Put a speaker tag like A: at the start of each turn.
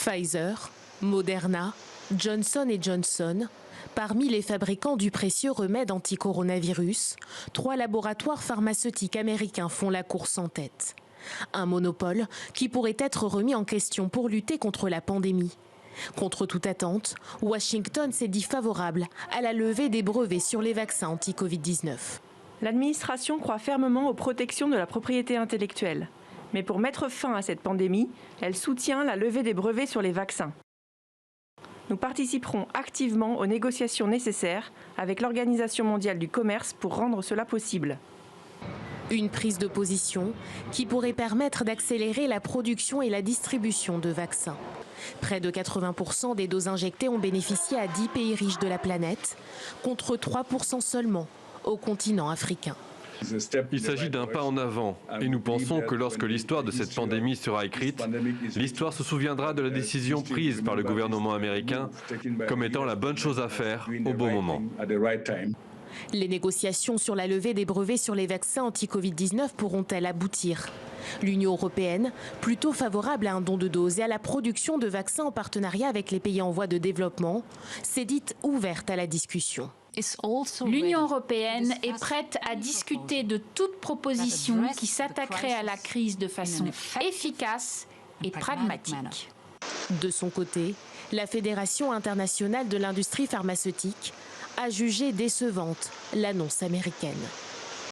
A: Pfizer, Moderna, Johnson & Johnson, parmi les fabricants du précieux remède anti-coronavirus, 3 laboratoires pharmaceutiques américains font la course en tête. Un monopole qui pourrait être remis en question pour lutter contre la pandémie. Contre toute attente, Washington s'est dit favorable à la levée des brevets sur les vaccins anti-Covid-19.
B: L'administration croit fermement aux protections de la propriété intellectuelle. Mais pour mettre fin à cette pandémie, elle soutient la levée des brevets sur les vaccins. Nous participerons activement aux négociations nécessaires avec l'Organisation mondiale du commerce pour rendre cela possible.
A: Une prise de position qui pourrait permettre d'accélérer la production et la distribution de vaccins. Près de 80% des doses injectées ont bénéficié à 10 pays riches de la planète, contre 3% seulement au continent africain.
C: Il s'agit d'un pas en avant et nous pensons que lorsque l'histoire de cette pandémie sera écrite, l'histoire se souviendra de la décision prise par le gouvernement américain comme étant la bonne chose à faire au bon moment.
A: Les négociations sur la levée des brevets sur les vaccins anti-Covid-19 pourront-elles aboutir? L'Union européenne, plutôt favorable à un don de doses et à la production de vaccins en partenariat avec les pays en voie de développement, s'est dite ouverte à la discussion.
D: L'Union européenne est prête à discuter de toute proposition qui s'attaquerait à la crise de façon efficace et pragmatique.
A: De son côté, la Fédération internationale de l'industrie pharmaceutique a jugé décevante l'annonce américaine.